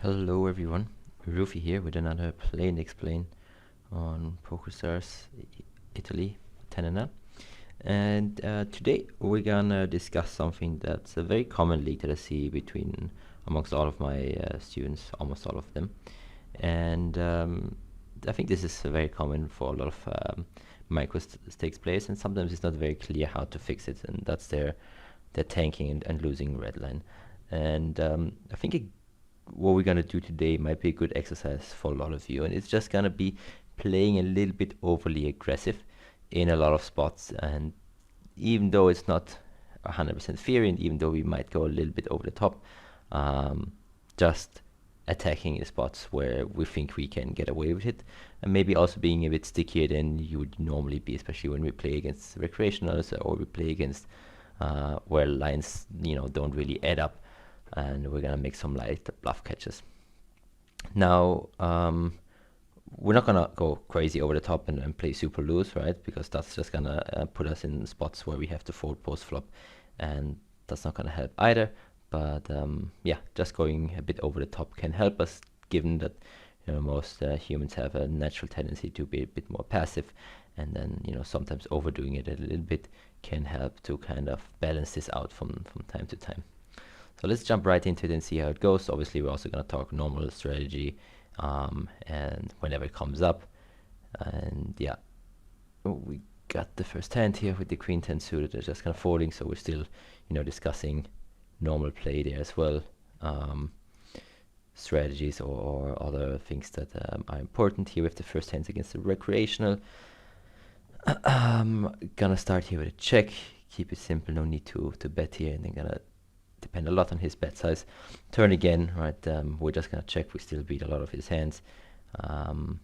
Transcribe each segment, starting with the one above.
Hello everyone, Rufi here with another play and explain on Pokerstars Italy 10 and today we're gonna discuss something that's a very common leak that I see amongst all of my students, almost all of them, and I think this is very common for a lot of micro stakes players, and sometimes it's not very clear how to fix it, and that's their tanking and losing red line. And I think what we're gonna do today might be a good exercise for a lot of you, and it's just gonna be playing a little bit overly aggressive in a lot of spots. And even though it's not 100% fair, and even though we might go a little bit over the top, just attacking in spots where we think we can get away with it, and maybe also being a bit stickier than you would normally be, especially when we play against recreationals or we play against where lines don't really add up, and we're gonna make some light bluff catches. Now we're not gonna go crazy over the top and play super loose, right? Because that's just gonna put us in spots where we have to fold post flop, and that's not gonna help either. But yeah, just going a bit over the top can help us, given that most humans have a natural tendency to be a bit more passive, and then sometimes overdoing it a little bit can help to kind of balance this out from time to time. So let's jump right into it and see how it goes. Obviously, we're also going to talk normal strategy and whenever it comes up. And yeah, we got the first hand here with the queen 10 suited. They're just kind of folding, so we're still discussing normal play there as well. Strategies or other things that are important here with the first hands against the recreational. Gonna start here with a check. Keep it simple, no need to bet here, and then gonna depend a lot on his bet size. Turn again, right? We're just gonna check. We still beat a lot of his hands, and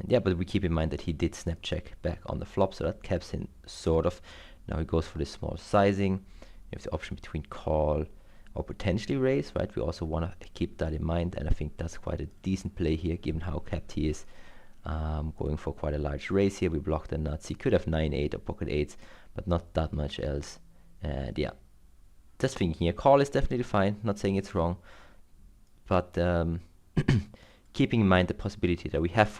yeah, but we keep in mind that he did snap check back on the flop, so that caps in sort of. Now he goes for this small sizing. You have the option between call or potentially raise, right? We also want to keep that in mind, and I think that's quite a decent play here, given how capped he is. Going for quite a large raise here. We block the nuts. He could have 9-8 or pocket 8s, but not that much else. And yeah, just thinking here, call is definitely fine, not saying it's wrong, but keeping in mind the possibility that we have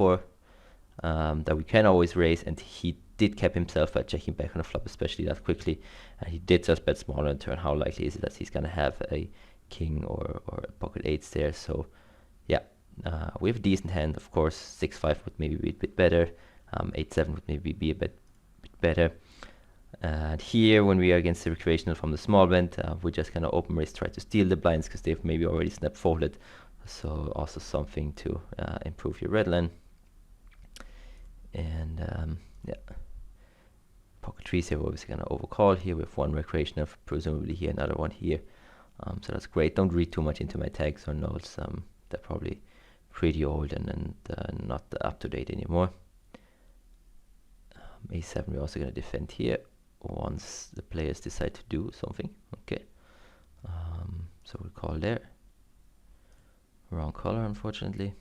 that we can always raise, and he did cap himself by checking back on the flop, especially that quickly, and he did just bet smaller in turn. How likely is it that he's gonna have a king or a pocket 8s there? So yeah, we have a decent hand, of course. 6-5 would maybe be a bit better, 8-7 would maybe be a bit better. And here, when we are against the recreational from the small blind, we're just gonna open raise, try to steal the blinds because they've maybe already snap folded. So also something to improve your red line. And yeah, pocket trees here, we're obviously gonna overcall here with one recreational, presumably here another one here. So that's great. Don't read too much into my tags or notes. They're probably pretty old and not up to date anymore. A7, we're also gonna defend here once the players decide to do something. Okay, so we'll call there. Wrong color, unfortunately.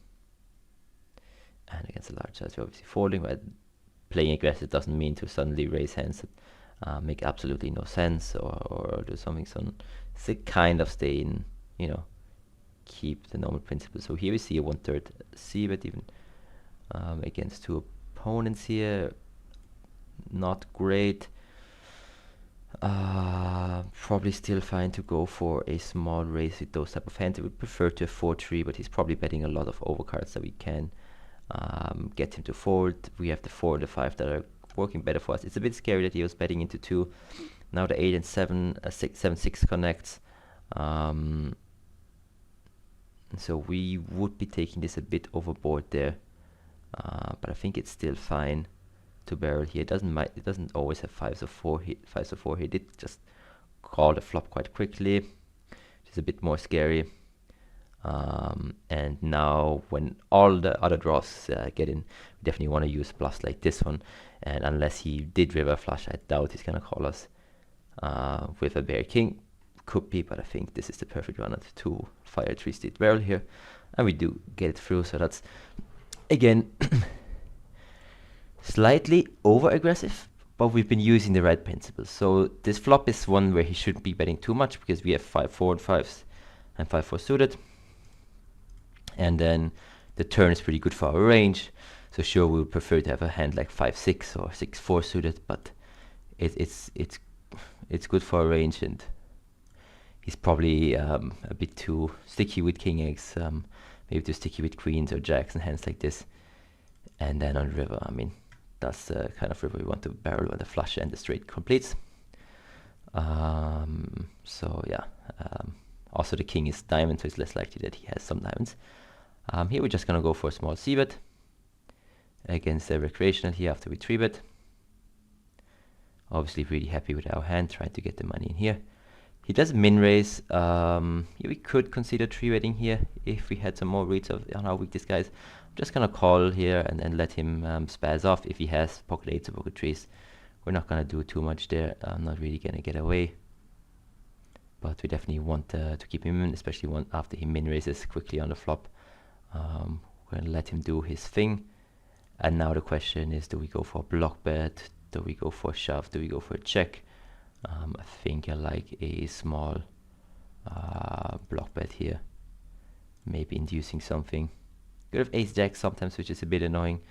And against a large size, we're obviously folding, but playing aggressive doesn't mean to suddenly raise hands that make absolutely no sense or do something. So kind of stay in, keep the normal principles. So here we see a 1/3 c-bet even against two opponents here. Not great. Probably still fine to go for a small raise with those type of hands. I would prefer to have 4-3, but he's probably betting a lot of overcards that we can get him to fold. We have the 4 and the 5 that are working better for us. It's a bit scary that he was betting into 2. Now the 8 and 7, 7-6 connects. So we would be taking this a bit overboard there, but I think it's still fine to barrel here. It doesn't always have 5s or 4 here. 5s or 4 here. It did just call the flop quite quickly, which is a bit more scary. And now when all the other draws get in, we definitely want to use bluffs like this one. And unless he did river flush, I doubt he's gonna call us with a bear king. Could be, but I think this is the perfect run to fire 3-state barrel here, and we do get it through. So that's again slightly over aggressive, but we've been using the right principles. So this flop is one where he shouldn't be betting too much because we have 5-4 and 5s and 5-4 suited. and then the turn is pretty good for our range. So sure, we would prefer to have a hand like 5-6 or 6-4 suited, but it's good for our range, and he's probably a bit too sticky with king X, maybe too sticky with queens or jacks and hands like this. And then on river, I mean, that's the kind of river we want to barrel when the flush and the straight completes. So yeah, also the king is diamond, so it's less likely that he has some diamonds. Here we're just gonna go for a small c-bet against the recreational here after we 3-bet. Obviously really happy with our hand, trying to get the money in here. He does min raise. Here we could consider 3-betting here if we had some more reads on how weak this guy is. I'm just gonna call here and then let him spaz off if he has pocket 8s or pocket 3s. We're not gonna do too much there. I'm not really gonna get away, but we definitely want to keep him in, especially after he min raises quickly on the flop. We're gonna let him do his thing. And now the question is, do we go for a block bet? Do we go for a shove? Do we go for a check? I think I like a small block bet here. Maybe inducing something. Could have ace jack sometimes, which is a bit annoying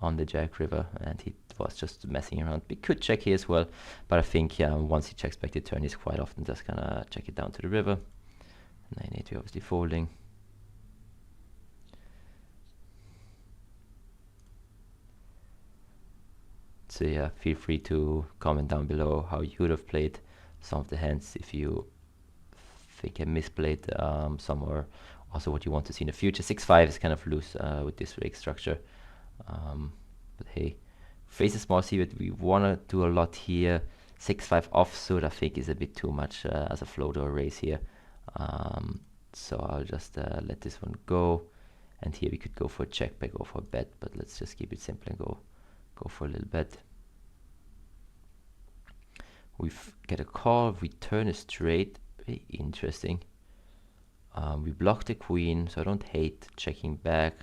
on the jack river, and he was just messing around. We could check here as well, but I think once he checks back the turn, he's quite often just gonna check it down to the river. 9-8, we're obviously folding. So yeah, feel free to comment down below how you would have played some of the hands, if you think I misplayed some, or also what you want to see in the future. 6-5 is kind of loose with this rake structure, but hey, face a small c-bet. We want to do a lot here. 6-5 offsuit I think is a bit too much as a float or a raise here, so I'll just let this one go. And here we could go for a check back or for a bet, but let's just keep it simple and go for a little bet. We get a call, we turn a straight, very interesting. We block the queen, so I don't hate checking back,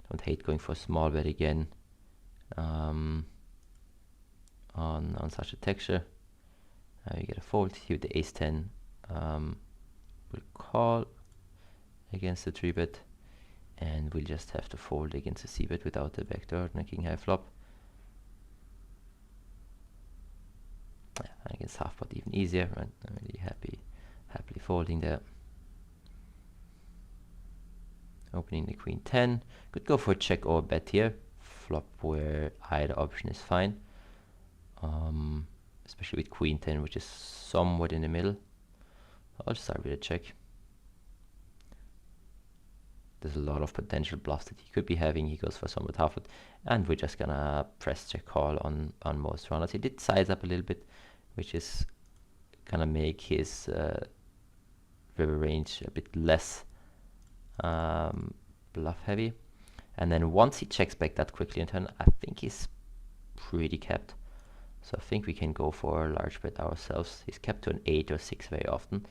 don't hate going for a small bet again on such a texture. We get a fold here with the ace-10. We'll call against the 3-bet, and we'll just have to fold against the c-bet without the backdoor and a king high flop. Against half pot even easier, right? I'm really happily folding there. Opening the queen 10. Could go for a check or a bet here. Flop where either option is fine. Especially with queen 10, which is somewhat in the middle. I'll start with a check. There's a lot of potential bluffs that he could be having. He goes for somewhat half pot, and we're just gonna press check call on most runners. He did size up a little bit, which is gonna make his river range a bit less bluff heavy. And then once he checks back that quickly in turn, I think he's pretty capped. So I think we can go for a large bet ourselves. He's capped to an 8 or 6 very often,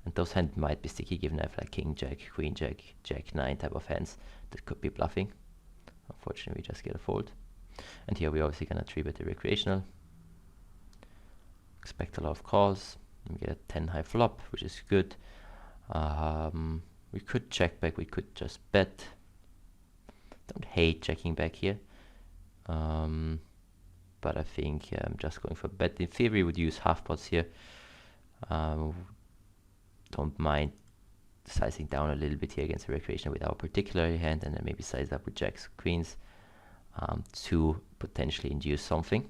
and those hands might be sticky given I have like king jack, queen jack, jack 9 type of hands that could be bluffing. Unfortunately, we just get a fold. And here we're obviously gonna 3-bet the recreational. Expect a lot of calls. We get a 10 high flop, which is good. We could check back, we could just bet. Don't hate checking back here, but I think I'm just going for bet. In theory, we would use half pots here. Don't mind sizing down a little bit here against the recreational with our particular hand, and then maybe size up with jacks, queens to potentially induce something.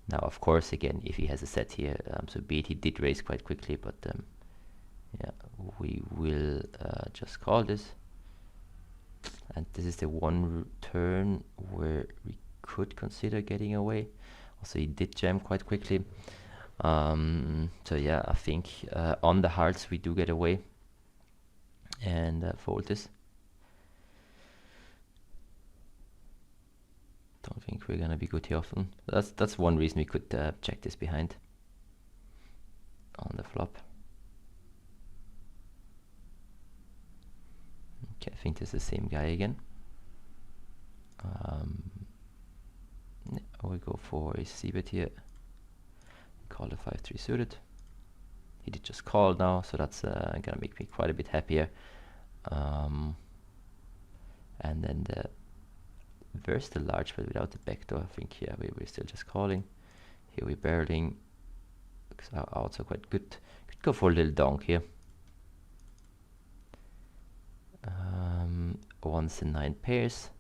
Now, of course, again, if he has a set here, so be it, he did raise quite quickly, but yeah, we will just call this. And this is the one turn where we could consider getting away. Also, he did jam quite quickly. So yeah, I think on the hearts we do get away and fold this. Don't think we're gonna be good here often. That's one reason we could check this behind on the flop. Okay, I think this is the same guy again. We go for a c-bet here. Call the 5-3 suited. He did just call now, so that's gonna make me quite a bit happier. and then where's the large bet without the backdoor? I think here we're still just calling. Here we're barreling, because our outs are quite good. Could go for a little donk here. Once in 9 pairs.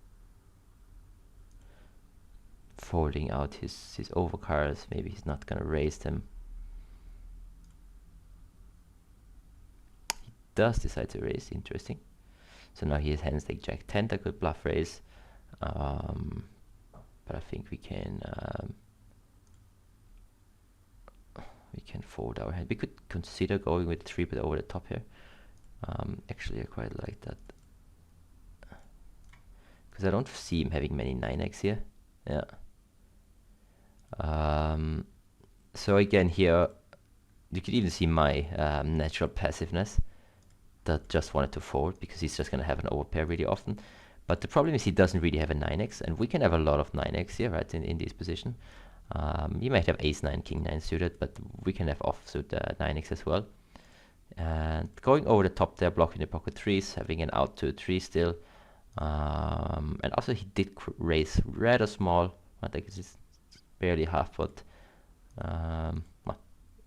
Folding out his overcards. Maybe he's not gonna raise them. He does decide to raise. Interesting. So now he has hands like Jack 10 that could bluff raise. But I think we can fold our hand. We could consider going with 3-bet over the top here. Actually, I quite like that, because I don't see him having many 9x here. Yeah. So again here, you could even see my natural passiveness that just wanted to fold, because he's just going to have an overpair really often. But the problem is he doesn't really have a 9x, and we can have a lot of 9x here, right, in this position. You might have ace-9, king-9 suited, but we can have offsuit 9x as well. And going over the top there, blocking the pocket 3s, having an out to 3 still. And also he did raise rather small. I think it's barely half foot.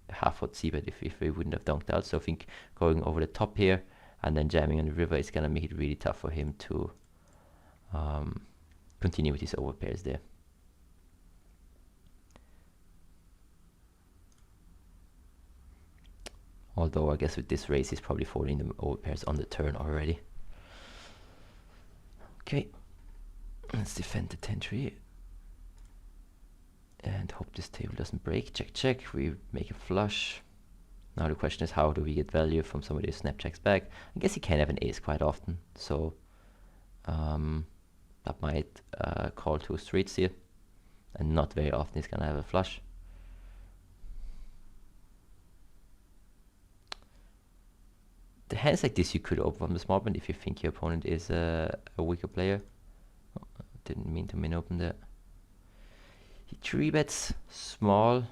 Half foot c-bet if we wouldn't have dunked out. So I think going over the top here and then jamming on the river is gonna make it really tough for him to continue with his overpairs there. Although I guess with this race he's probably folding the overpairs on the turn already. Okay, let's defend the 10-3 and hope this table doesn't break. Check, check. We make a flush. Now the question is, how do we get value from somebody who snapjacks back? I guess he can have an ace quite often, so that might call 2 streets here, and not very often he's gonna have a flush. The hands like this you could open from the small blind if you think your opponent is a weaker player. Oh, didn't mean to min open there. He 3-bets small.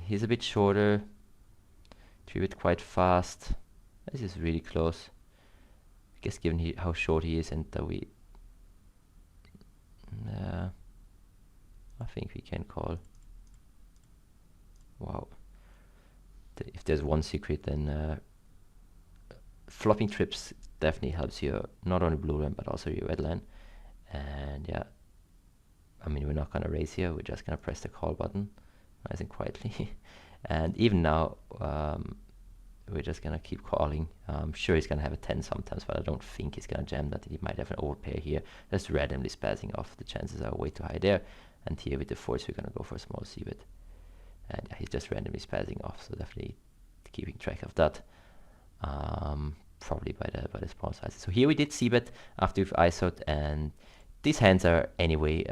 He's a bit shorter. 3-bet quite fast. This is really close. I guess given how short he is and that we... I think we can call. Wow. If there's one secret, then flopping trips definitely helps you, not only blue line but also your red line. And yeah, I mean, we're not gonna raise here, we're just gonna press the call button nice and quietly. And even now we're just gonna keep calling. I'm sure he's gonna have a 10 sometimes, but I don't think he's gonna jam that. He might have an overpair here, just randomly spazzing off. The chances are way too high there. And here with the 4s we're gonna go for a small c-bet, and yeah, he's just randomly spazzing off, so definitely keeping track of that. Probably by the small sizes. So here we did c-bet after we've ISO'd, and these hands are anyway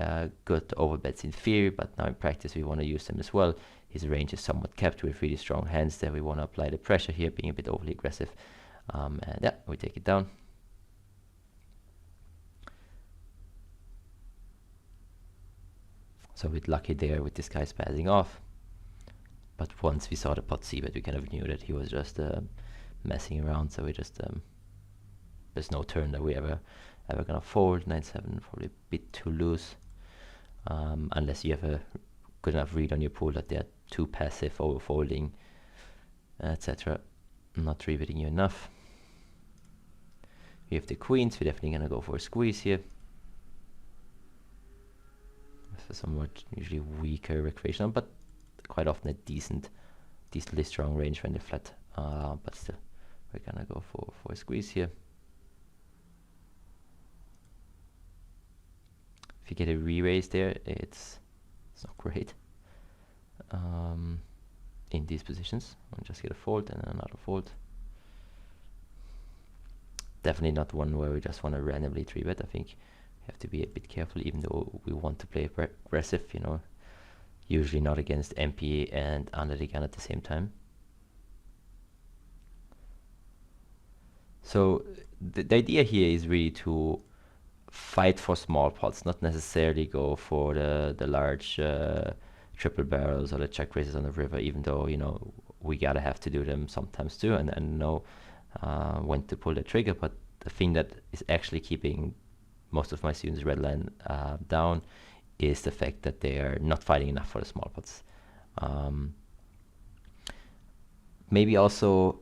good overbets in theory, but now in practice we want to use them as well. His range is somewhat kept with really strong hands there. We want to apply the pressure here, being a bit overly aggressive. And yeah, we take it down. So a bit lucky there with this guy spazzing off. But once we saw the pot c-bet, we kind of knew that he was just messing around, so we just there's no turn that we ever gonna fold. 9-7 probably a bit too loose, unless you have a good enough read on your pool that they're too passive, over folding, etc. Not 3-betting you enough. We have the queens. We're definitely gonna go for a squeeze here. This is somewhat usually weaker recreational, but quite often a decently strong range when they're flat. But still, we're gonna go for a squeeze here. If you get a re-raise there, it's not great. In these positions, I'll just get a fold and another fold. Definitely not one where we just want to randomly 3-bet. I think we have to be a bit careful, even though we want to play aggressive, you know. Usually not against MP and under the gun at the same time. So the idea here is really to fight for small pots, not necessarily go for the large triple barrels or the check raises on the river, even though, you know, we gotta have to do them sometimes too, and know when to pull the trigger. But the thing that is actually keeping most of my students redline down is the fact that they are not fighting enough for the small pots. Maybe also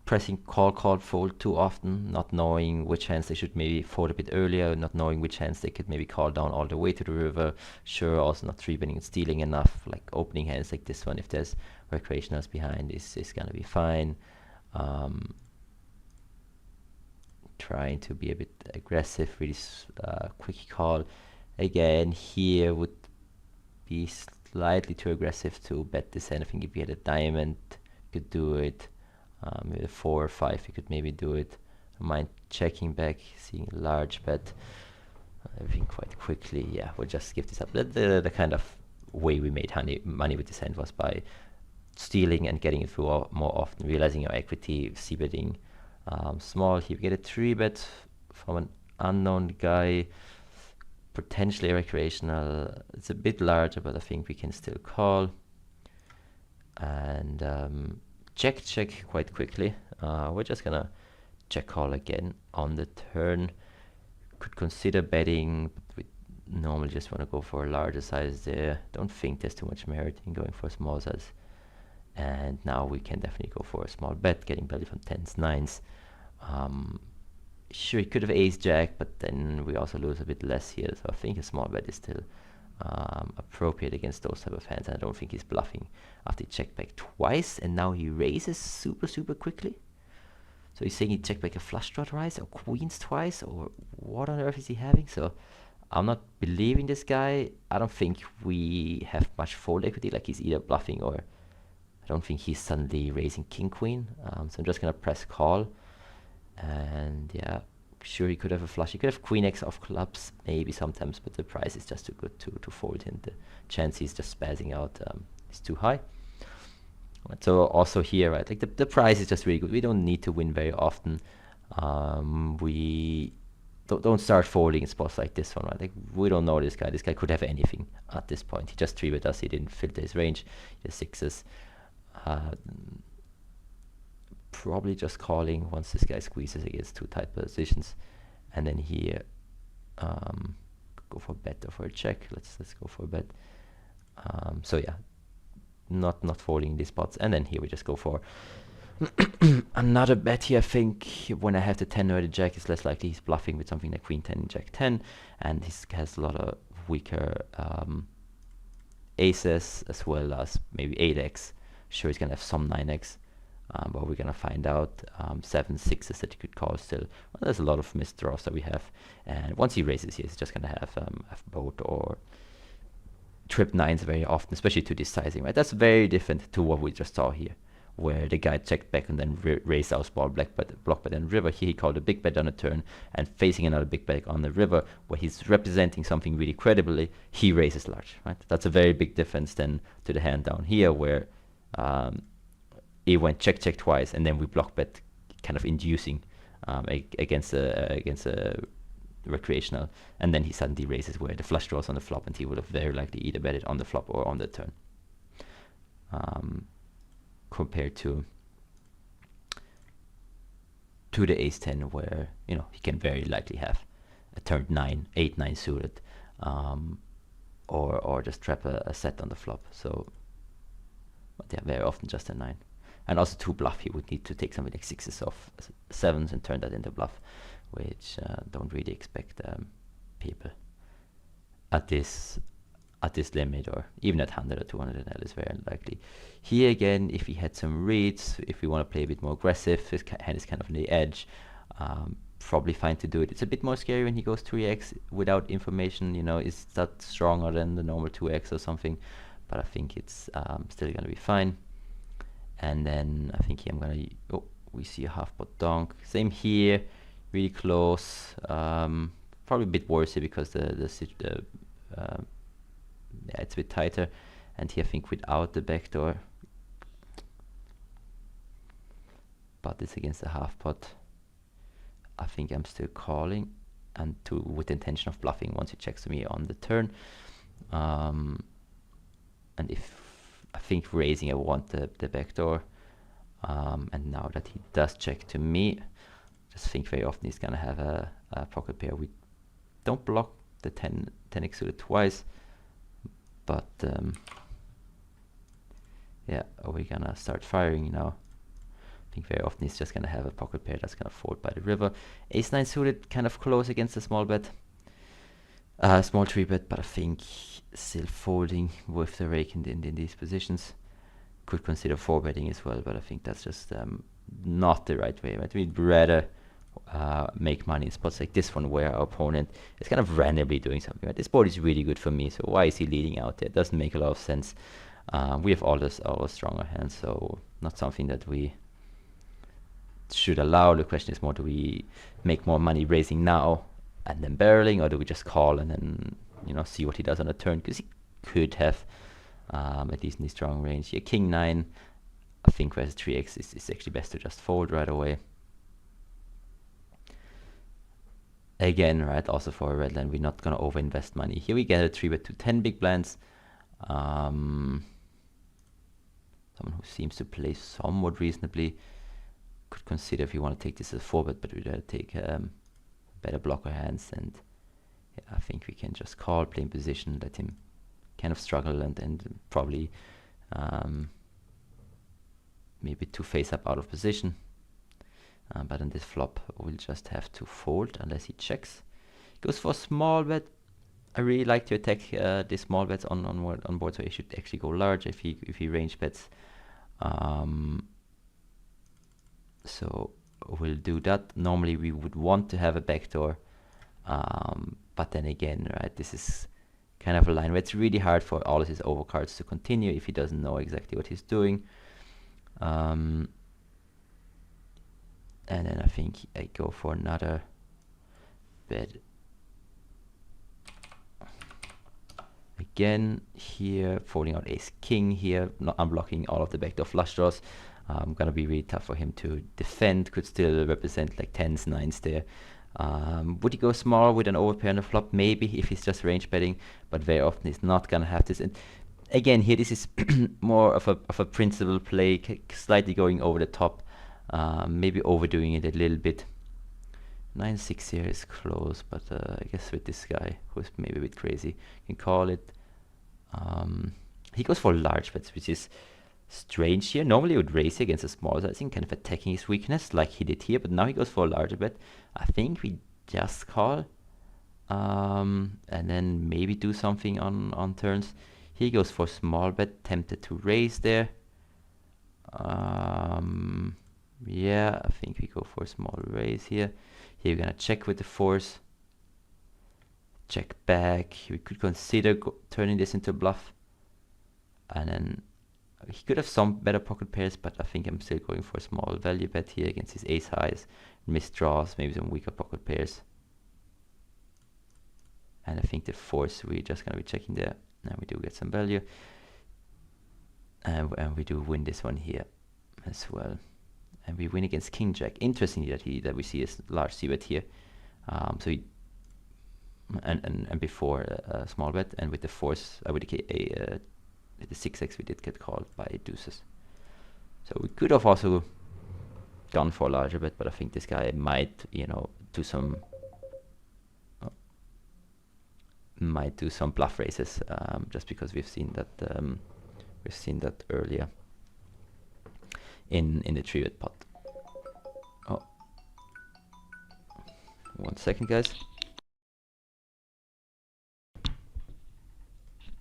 pressing call, fold too often, not knowing which hands they should maybe fold a bit earlier, not knowing which hands they could maybe call down all the way to the river. Sure, also not 3-betting and stealing enough, like opening hands like this one, if there's recreationals behind, is gonna be fine. Trying to be a bit aggressive, really quick call. Again, here would be slightly too aggressive to bet this hand. I think if you had a diamond, you could do it. With a 4 or 5, you could maybe do it. I mind checking back, seeing a large bet. Everything quite quickly. Yeah, we'll just give this up. The kind of way we made money with this hand was by stealing and getting it through more often, realizing your equity, c-betting small. Here we get a 3-bet from an unknown guy, potentially recreational. It's a bit larger, but I think we can still call. And check quite quickly. We're just gonna check call again on the turn. Could consider betting, but we normally just want to go for a larger size there. Don't think there's too much merit in going for a small size. And now we can definitely go for a small bet, getting value from 10s, 9s. Sure, he could have ace jack, but then we also lose a bit less here. So I think a small bet is still appropriate against those type of hands. And I don't think he's bluffing after he checked back twice, and now he raises super quickly. So he's saying he checked back a flush draw twice, or queens twice, or what on earth is he having? So I'm not believing this guy. I don't think we have much fold equity, like he's either bluffing or I don't think he's suddenly raising king queen. So I'm just gonna press call, and yeah, sure, he could have a flush. He could have queen x of clubs maybe sometimes, but the price is just too good to fold him. The chance he's just spazzing out is too high. So also here, right, like the price is just really good. We don't need to win very often. We don't start folding in spots like this one, right? Like we don't know this guy. This guy could have anything at this point. He just 3-bet us. He didn't filter his range. He has 6s. Probably just calling once this guy squeezes against too tight positions, and then here go for a bet or for a check. Let's go for a bet. So yeah, not folding in these spots, and then here we just go for another bet here. I think when I have the 10 or the jack, it's less likely he's bluffing with something like queen 10, jack 10, and he has a lot of weaker aces as well as maybe 8x. Sure, he's gonna have some 9x. But we're gonna find out 7 6s that you could call still. Well, there's a lot of missed draws that we have, and once he raises here, he's just gonna have both or trip 9s very often, especially to this sizing, right? That's very different to what we just saw here, where the guy checked back and then raised our small block bet and river. Here he called a big bet on a turn and facing another big bet on the river, where he's representing something really credibly. He raises large, right? That's a very big difference then to the hand down here, where he went check twice, and then we block bet, kind of inducing against a recreational, and then he suddenly raises where the flush draws on the flop, and he would have very likely either bet it on the flop or on the turn. Compared to the ace 10, where he can very likely have a turn 8 9 suited, or just trap a set on the flop. So, but yeah, very often just a 9. And also to bluff, he would need to take something like 6s off 7s and turn that into bluff, which don't really expect people at this limit, or even at 100 or 200 NL is very unlikely. Here again, if he had some reads, if we want to play a bit more aggressive, his hand is kind of on the edge, probably fine to do it. It's a bit more scary when he goes 3x without information, is that stronger than the normal 2x or something, but I think it's still going to be fine. And then I think here I'm gonna, we see a half pot donk. Same here, really close. Probably a bit worse here because yeah, it's a bit tighter. And here I think without the backdoor, but it's against the half pot. I think I'm still calling, and with the intention of bluffing once he checks to me on the turn. And if I think raising, I want the backdoor, and now that he does check to me, just think very often he's gonna have a pocket pair with don't block the 10x suited twice, but yeah, we're gonna start firing now. I think very often he's just gonna have a pocket pair that's gonna fold by the river. Ace-9 suited, kind of close against a small bet. Small 3-bet, but I think still folding with the rake in these positions. Could consider 4-betting as well, but I think that's just not the right way. Right? We'd rather make money in spots like this one where our opponent is kind of randomly doing something. Right? This board is really good for me, so why is he leading out there? It doesn't make a lot of sense. We have all the stronger hands, so not something that we should allow. The question is more, do we make more money raising now and then barreling, or do we just call and then, you know, see what he does on a turn? Because he could have a decently strong range here. King 9, I think versus 3x is actually best to just fold right away. Again, right, also for a red line, we're not going to overinvest money. Here we get a 3-bet to 10 big blinds. Someone who seems to play somewhat reasonably. Could consider if you want to take this as a 4-bet, but we'd rather take better blocker hands. And yeah, I think we can just call, play in position, let him kind of struggle and probably maybe 2 face up out of position. But on this flop, we'll just have to fold unless he checks. Goes for a small bet. I really like to attack the small bets on board, so he should actually go large if he range bets. So we'll do that. Normally we would want to have a backdoor, but then again, right, this is kind of a line where it's really hard for all of his overcards to continue if he doesn't know exactly what he's doing. And then I think I go for another bet. Again, here, folding out ace king here, not unblocking all of the backdoor flush draws. Gonna be really tough for him to defend. Could still represent like 10s, 9s there. Would he go small with an overpair on the flop? Maybe, if he's just range betting, but very often he's not gonna have this. And again, here this is more of a principle play, slightly going over the top, maybe overdoing it a little bit. 9-6 here is close, but I guess with this guy who's maybe a bit crazy, you can call it. He goes for large bets, which is strange here. Normally he would raise against a small sizing, kind of attacking his weakness like he did here, but now he goes for a larger bet. I think we just call, and then maybe do something on turns. He goes for small bet, tempted to raise there. Yeah, I think we go for a small raise here. Here we're gonna check with the force. Check back. We could consider turning this into a bluff. And then he could have some better pocket pairs, but I think I'm still going for a small value bet here against his ace highs, missed draws, maybe some weaker pocket pairs. And I think the force, we're just gonna be checking there. And we do get some value. And we do win this one here as well. And we win against king jack. Interestingly that we see a large c-bet here. So he, and before a small bet, and with the force, with the 6x we did get called by deuces. So we could have also gone for a larger bet, but I think this guy might, you know, do some bluff raises, just because we've seen that earlier in the 3-bet pot. Oh, 1 second, guys.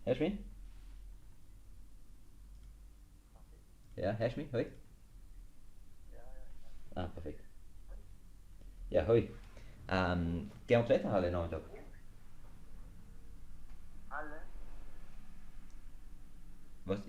Hash me? Ja, hash me, hoi. Ah, perfekt. Ja, hoi. Kan je opletten halen nou toch? Alle? Was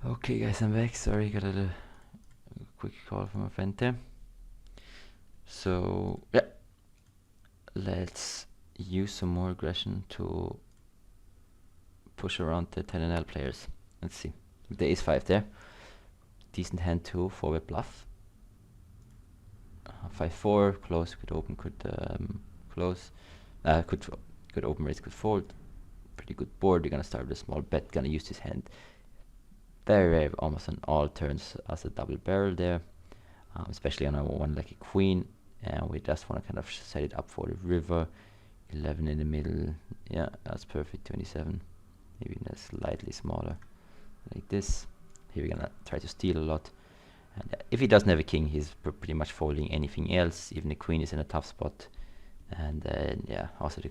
Okay guys, I'm back. Sorry, got a quick call from a friend there. So yeah, let's use some more aggression to push around the 10NL players. Let's see. With the ace-5 there. Decent hand too, forward bluff. 5-4, close, could open, could close. Could open raise, could fold. Pretty good board. You're gonna start with a small bet, gonna use this hand very almost on all turns as a double barrel there, especially on a one like a queen, and we just want to kind of set it up for the river. 11 in the middle, yeah, that's perfect. 27, maybe slightly smaller like this. Here we're gonna try to steal a lot, and if he doesn't have a king, he's pretty much folding anything else. Even the queen is in a tough spot, and yeah, also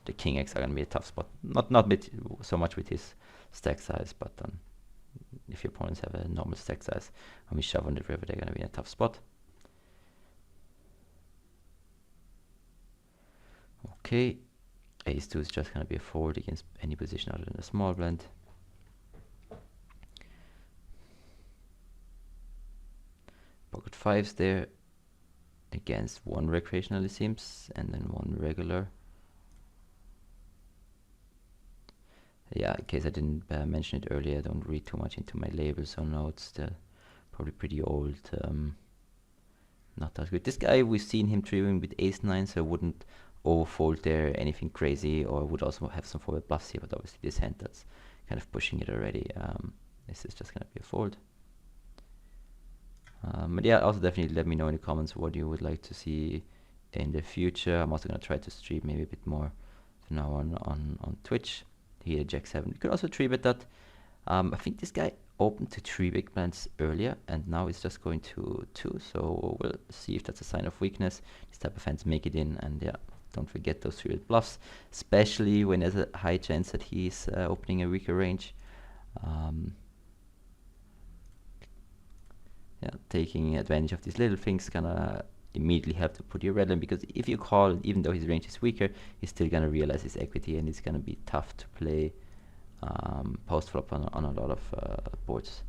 the king X are gonna be a tough spot. Not so much with his stack size, but if your opponents have a normal stack size, when we shove on the river, they're gonna be in a tough spot. Okay, ace-2 is just gonna be a fold against any position other than a small blind. Pocket 5s there against one recreational, it seems, and then one regular. Yeah, in case I didn't mention it earlier, I don't read too much into my labels or notes. They're probably pretty old, not that good. This guy, we've seen him trimming with ace-9, so I wouldn't overfold there anything crazy, or I would also have some forward bluffs here, but obviously this hand that's kind of pushing it already. This is just gonna be a fold. But yeah, also definitely let me know in the comments what you would like to see in the future. I'm also gonna try to stream maybe a bit more from now on Twitch. Here, Jack-7. You could also 3-bet that. I think this guy opened to 3 big blinds earlier, and now it's just going to 2. So we'll see if that's a sign of weakness. This type of hands make it in, and yeah, don't forget those 3-bet bluffs, especially when there's a high chance that he's opening a weaker range. Yeah, taking advantage of these little things gonna immediately have to put your red line, because if you call, even though his range is weaker, he's still gonna realize his equity, and it's gonna be tough to play post flop on a lot of boards.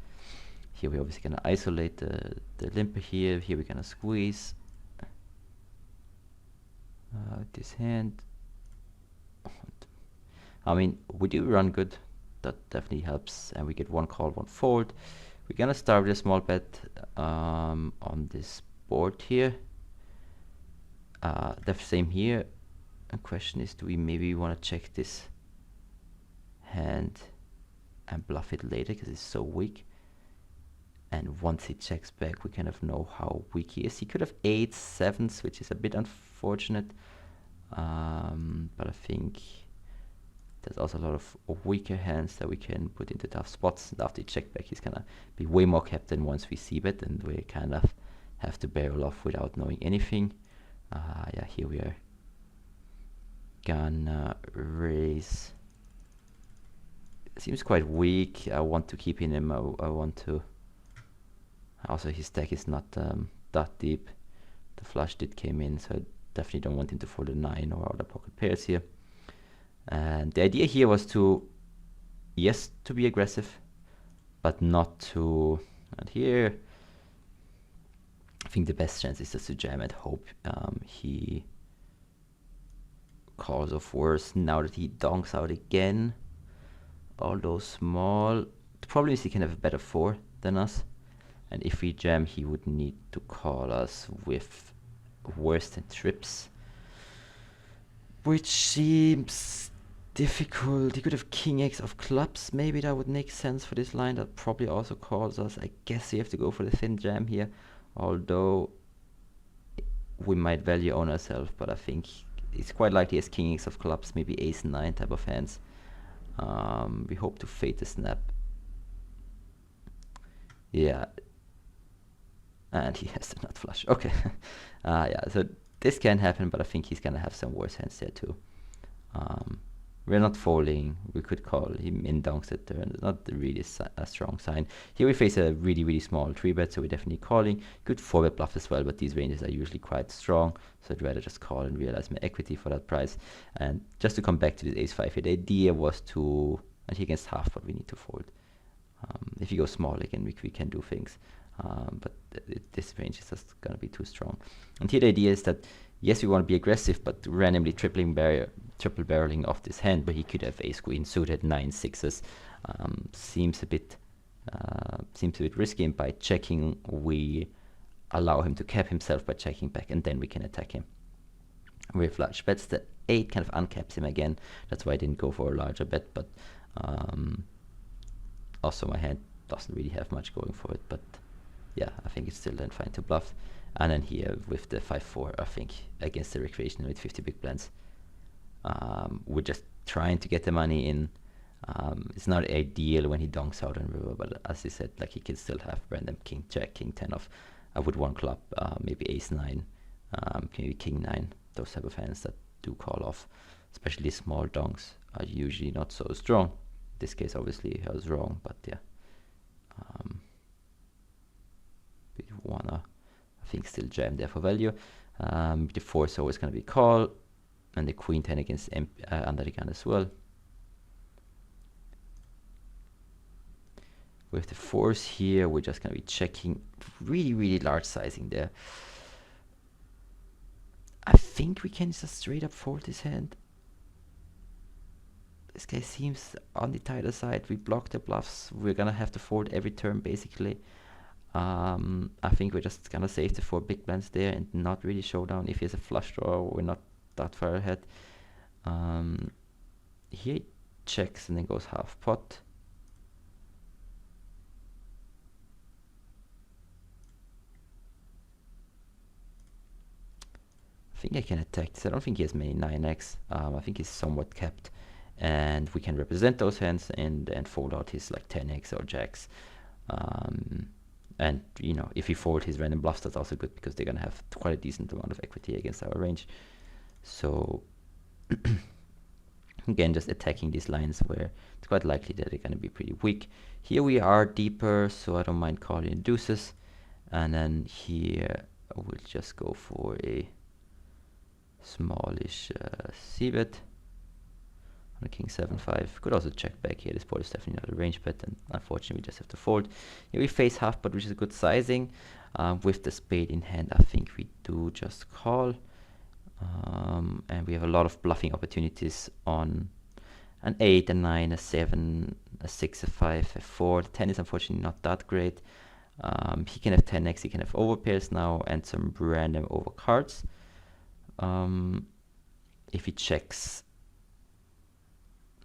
Here we're obviously gonna isolate the limper here. Here we're gonna squeeze this hand. I mean, we do run good, that definitely helps, and we get one call, one fold. We're gonna start with a small bet on this board here. The same here. The question is, do we maybe want to check this hand and bluff it later because it's so weak? And once he checks back, we kind of know how weak he is. He could have 8-7s, which is a bit unfortunate, but I think there's also a lot of weaker hands that we can put into tough spots. And after he check back, he's gonna be way more capped than once we see bet, and we kind of have to barrel off without knowing anything. Yeah, here we are gonna raise. Seems quite weak. I want to keep in him. I want to. Also, his stack is not that deep. The flush did came in, so I definitely don't want him to fold a 9 or other pocket pairs here. And the idea here was to, yes, to be aggressive, but not to. And here, I think the best chance is just to jam and hope he calls off worse. Now that he donks out again, although small, the problem is he can have a better 4 than us, and if we jam, he would need to call us with worse than trips, which seems difficult. He could have king X of clubs. Maybe that would make sense for this line. That probably also calls us. I guess you have to go for the thin jam here, although we might value own ourselves, but I think it's quite likely he has king X of clubs, maybe ace-9 type of hands. We hope to fade the snap. Yeah, and he has the nut flush. Okay. Yeah, so this can happen, but I think he's gonna have some worse hands there too. We're not folding. We could call him in donks at turn. Not really a strong sign. Here we face a really small 3-bet, so we're definitely calling. Good 4-bet bluff as well, but these ranges are usually quite strong, so I'd rather just call and realize my equity for that price. And just to come back to this ace-5 here, the idea was to, and he against half, but we need to fold. If you go small again, we can do things, but this range is just gonna be too strong. And here the idea is that yes, we want to be aggressive, but randomly triple barreling off this hand, but he could have ace queen suited 9-6s. Seems a bit risky, and by checking we allow him to cap himself by checking back, and then we can attack him with large bets. The 8 kind of uncaps him again. That's why I didn't go for a larger bet, but also my hand doesn't really have much going for it, but yeah, I think it's still then fine to bluff. And then here with the 5-4, I think against the recreational with 50 big blinds, we're just trying to get the money in. It's not ideal when he donks out on river, but as I said, like he can still have random king jack, king 10 of with one club, maybe ace 9, maybe king 9, those type of hands that do call off. Especially small donks are usually not so strong. This case obviously I was wrong, but yeah, we wanna, I think, still jam there for value. The 4 is always gonna be call, and the queen 10 against under the gun as well. With the 4s here, we're just gonna be checking, really large sizing there. I think we can just straight up fold this hand. This guy seems on the tighter side. We block the bluffs. We're gonna have to fold every turn basically. I think we're just gonna save the 4 big blinds there and not really show down. If he has a flush draw, we're not that far ahead. Here he checks and then goes half pot. I think I can attack this. I don't think he has many 9x. I think he's somewhat capped, and we can represent those hands and fold out his like 10x or jacks. And you know, if we fold his random bluffs, that's also good because they're gonna have quite a decent amount of equity against our range. So again, just attacking these lines where it's quite likely that they're gonna be pretty weak. Here we are deeper, so I don't mind calling deuces. And then here I will just go for a smallish c-bet on a king 7-5. Could also check back here. This board is definitely not a range bet, and unfortunately we just have to fold. Here we face half pot, which is a good sizing. With the spade in hand, I think we do just call. And we have a lot of bluffing opportunities on an 8, a 9, a 7, a 6, a 5, a 4. The 10 is unfortunately not that great. He can have 10x, he can have overpairs now, and some random overcards. If he checks,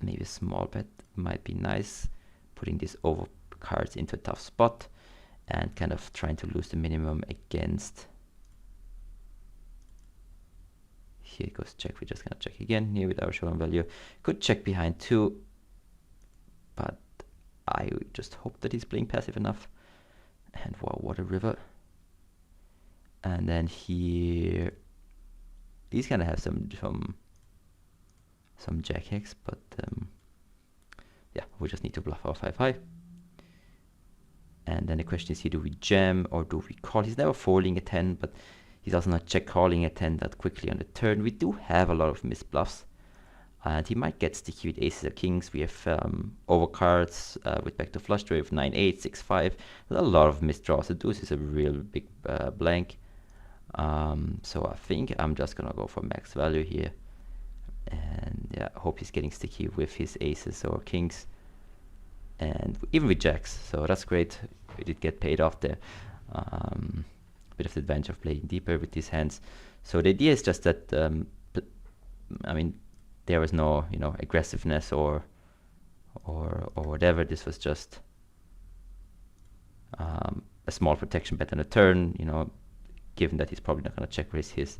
maybe a small bet might be nice, putting these overcards into a tough spot and kind of trying to lose the minimum against. Here it goes check. We're just gonna check again here with our showdown value. Could check behind too, but I just hope that he's playing passive enough. And wow, what a river. And then here he's gonna have some jack X, but yeah, we just need to bluff our 5 high. And then the question is here, do we jam or do we call? He's never folding a 10, but he's also not check calling a 10 that quickly on the turn. We do have a lot of missed bluffs, and he might get sticky with aces or kings. We have overcards with back to flush draw with 9-8, 6-5. There's a lot of missed draws. The deuce is a real big blank. So I think I'm just gonna go for max value here, and yeah, I hope he's getting sticky with his aces or kings, and even with jacks. So that's great. We did get paid off there. Bit of the advantage of playing deeper with these hands. So the idea is just that I mean, there was no aggressiveness or whatever. This was just a small protection bet on a turn. Given that he's probably not going to check raise his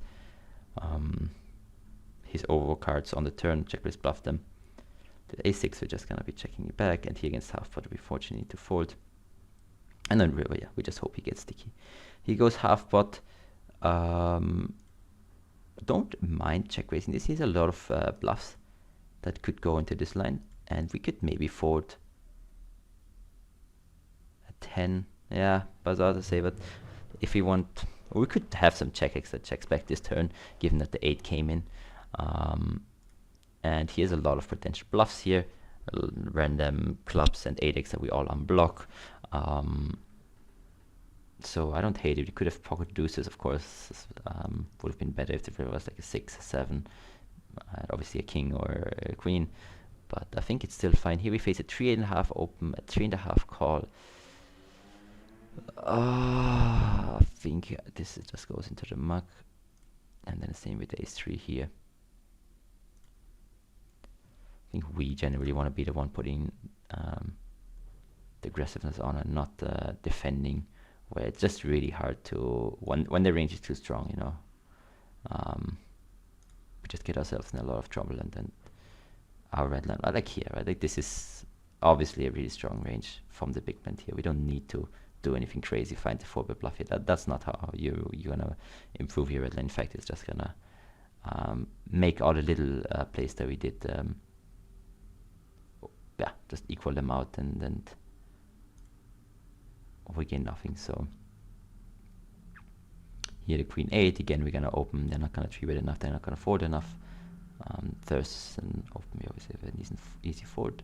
overcards on the turn, check raise bluff them. The a6 we're just going to be checking it back, and here against half pot we fortunately need to fold. And then river, yeah, we just hope he gets sticky. He goes half pot. Don't mind check raising this. He has a lot of bluffs that could go into this line, and we could maybe fold a 10. Yeah, bizarre to say, but if we want, we could have some check X that checks back this turn, given that the 8 came in. And he has a lot of potential bluffs here. random clubs and 8x that we all unblock. So I don't hate it. We could have pocket deuces, of course. Would have been better if the river was like a 6, a 7, obviously a king or a queen. But I think it's still fine. Here we face a 3.5 open, a 3.5 call. I think this just goes into the muck. And then the same with ace 3 here. I think we generally want to be the one putting the aggressiveness on and not defending, where it's just really hard to, when the range is too strong, you know. We just get ourselves in a lot of trouble, and then our red line, like here, right? Like this is obviously a really strong range from the big blind here. We don't need to do anything crazy, find the 4-bet bluff here. That's not how you're gonna improve your red line. In fact, it's just gonna make all the little plays that we did, yeah, just equal them out, and then we gain nothing. So here the queen 8, again we're gonna open, they're not gonna 3-bet enough, they're not gonna fold enough. Thirst and open, we obviously have an easy fold.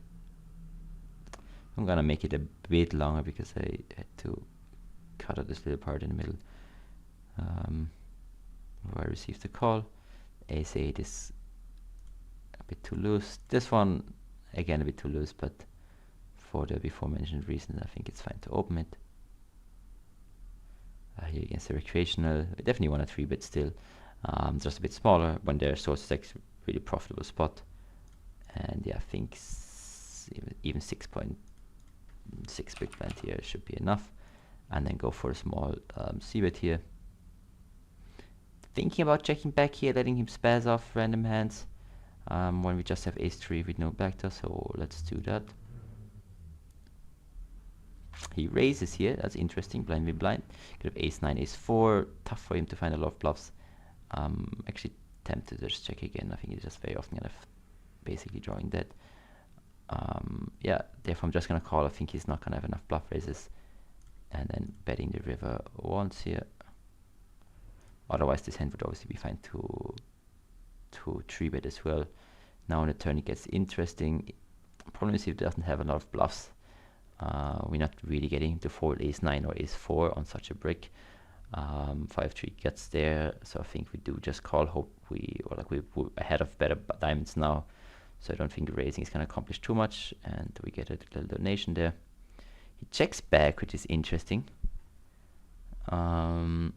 I'm gonna make it a bit longer because I had to cut out this little part in the middle where I received the call. Ace 8 is a bit too loose. This one, again, a bit too loose, but for the before mentioned reasons, I think it's fine to open it. Here against the recreational, we definitely want a 3-bet still, just a bit smaller when their source is actually really profitable spot. And yeah, I think even 6.6 big blind here should be enough, and then go for a small c-bet here. Thinking about checking back here, letting him spaz off random hands when we just have ace 3 with no backdoor, so let's do that. He raises here, that's interesting, blind with blind. Could have ace 9, ace 4, tough for him to find a lot of bluffs. Actually tempted to just check again. I think he's just very often gonna basically drawing dead. Yeah, therefore I'm just gonna call. I think he's not gonna have enough bluff raises, and then betting the river once here. Otherwise this hand would obviously be fine to 3-bet as well. Now on the turn it gets interesting. Problem is he doesn't have a lot of bluffs. We're not really getting him to fold ace 9 or ace 4 on such a brick. 5-3 gets there, so I think we do just call. Hope we're ahead of better diamonds now, so I don't think raising is going to accomplish too much, and we get a little donation there. He checks back, which is interesting. Don't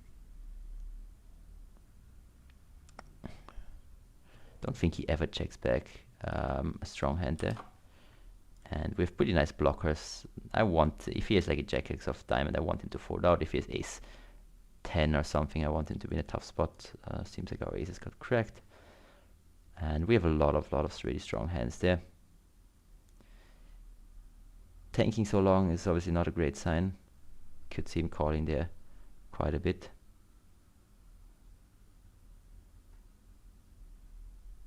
think he ever checks back a strong hand there. And we have pretty nice blockers. If he has like a jack X of diamond, I want him to fold out. If he has ace 10 or something, I want him to be in a tough spot. Seems like our aces got cracked. And we have a lot of really strong hands there. Tanking so long is obviously not a great sign. Could see him calling there quite a bit.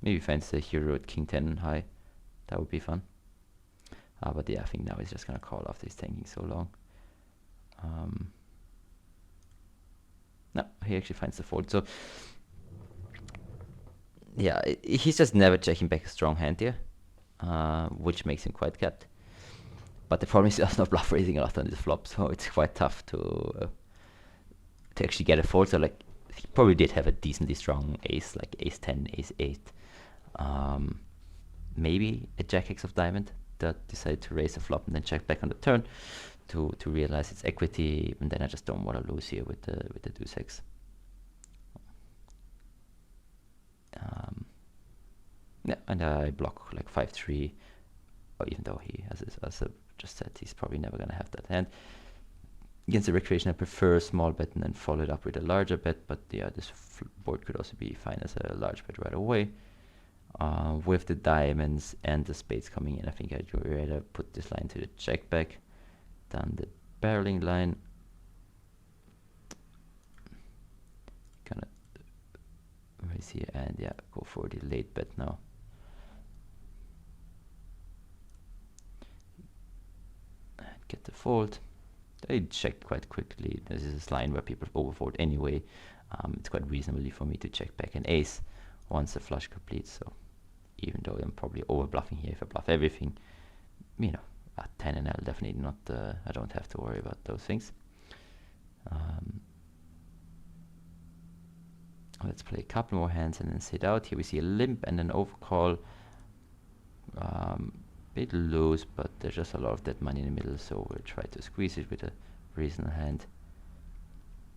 Maybe finds the hero at king 10 high. That would be fun. But yeah, I think now he's just gonna call after he's tanking so long. No, he actually finds the fold. So yeah, he's just never checking back a strong hand here, which makes him quite capped. But the problem is he does not bluff raising a lot on this flop, so it's quite tough to actually get a fold. So like, he probably did have a decently strong ace, like ace 10, ace 8, maybe a jack X of diamond that decided to raise the flop and then check back on the turn to realize its equity, and then I just don't want to lose here with the deuce X. Yeah, and I block like 5-3, even though he, as I just said, he's probably never gonna have that hand. Against the recreation, I prefer a small bet and then follow it up with a larger bet, but yeah, this board could also be fine as a large bet right away. With the diamonds and the spades coming in, I think I'd rather put this line to the check back than the barreling line. Gonna raise here and yeah, go for the late bet now. And get the fold. They check quite quickly. This is a line where people overfold anyway. It's quite reasonably for me to check back an ace once the flush completes. So even though I'm probably over bluffing here if I bluff everything, you know, 10 and L definitely not. I don't have to worry about those things. Let's play a couple more hands and then sit out. Here we see a limp and an overcall. Bit loose, but there's just a lot of dead money in the middle, so we'll try to squeeze it with a reasonable hand.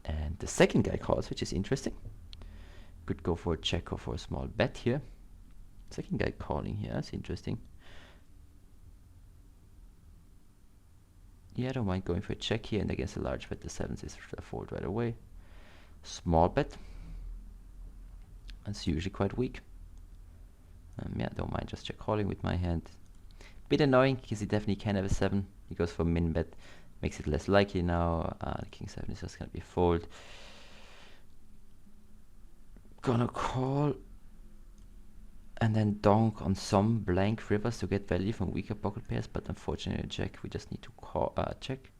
And the second guy calls, which is interesting. Could go for a check or for a small bet here. Second guy calling here, that's interesting. Yeah, I don't mind going for a check here, and against a large bet, the sevens is a fold right away. Small bet. That's usually quite weak. Yeah, don't mind just check calling with my hand. Bit annoying because he definitely can have a 7. He goes for min bet, makes it less likely now. The king 7 is just gonna be fold. Gonna call and then donk on some blank rivers to get value from weaker pocket pairs, but unfortunately check. We just need to call check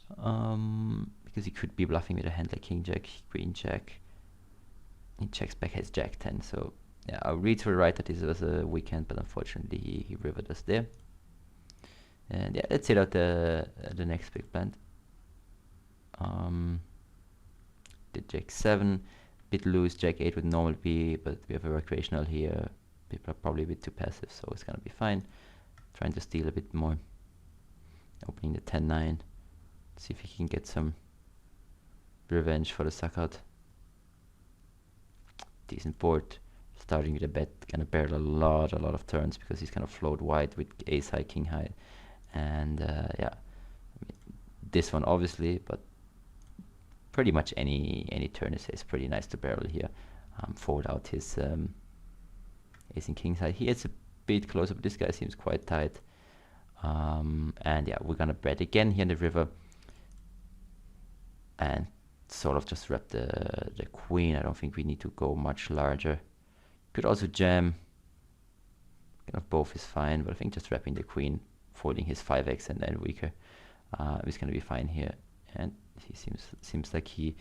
because he could be bluffing with a hand like king jack, queen jack. He checks back his jack 10, so yeah, I'll read to the right that this was a weekend, but unfortunately he rivered us there. And yeah, let's hit out the next big blind. Did jack 7, bit loose, jack 8 would normal be, but we have a recreational here. People are probably a bit too passive, so it's gonna be fine. Trying to steal a bit more. Opening the 10-9. See if he can get some revenge for the suck out. Decent board. Starting with a bet, gonna barrel a lot of turns because he's gonna float wide with ace high, king high, and yeah, I mean, this one obviously, but pretty much any turn is pretty nice to barrel here. Fold out his ace and king high. He is a bit closer, but this guy seems quite tight. And yeah, we're gonna bet again here in the river, and sort of just wrap the queen. I don't think we need to go much larger. Could also jam. Kind of both is fine, but I think just wrapping the queen, folding his 5x and then weaker is gonna be fine here. And he seems like he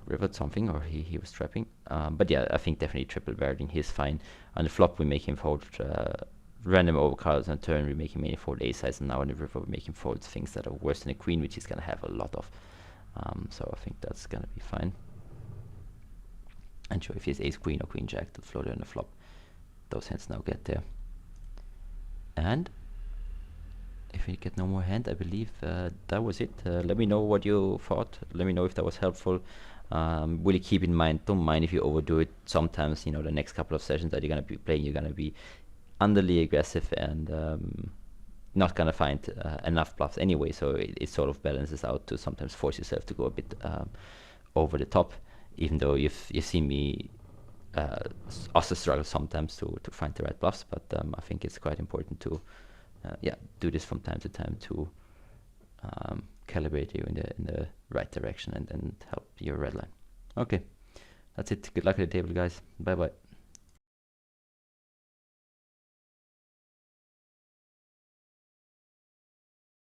rivered something, or he was trapping. But yeah, I think definitely triple barreling he is fine. On the flop we make him fold random overcards. On turn we make him mainly fold ace size, and now on the river we make him fold things that are worse than a queen, which he's gonna have a lot of. So I think that's gonna be fine. And sure, if he has ace queen or queen jack to float on the flop, those hands now get there. And if we get no more hand, I believe that was it. Let me know what you thought. Let me know if that was helpful. Really keep in mind, don't mind if you overdo it. Sometimes, you know, the next couple of sessions that you're gonna be playing, you're gonna be underly aggressive and not gonna find enough bluffs anyway. So it sort of balances out to sometimes force yourself to go a bit over the top. Even though you've seen me also struggle sometimes to find the right bluffs, but I think it's quite important to yeah, do this from time to time to calibrate you in the right direction and help your red line. Okay, that's it. Good luck at the table, guys. Bye bye.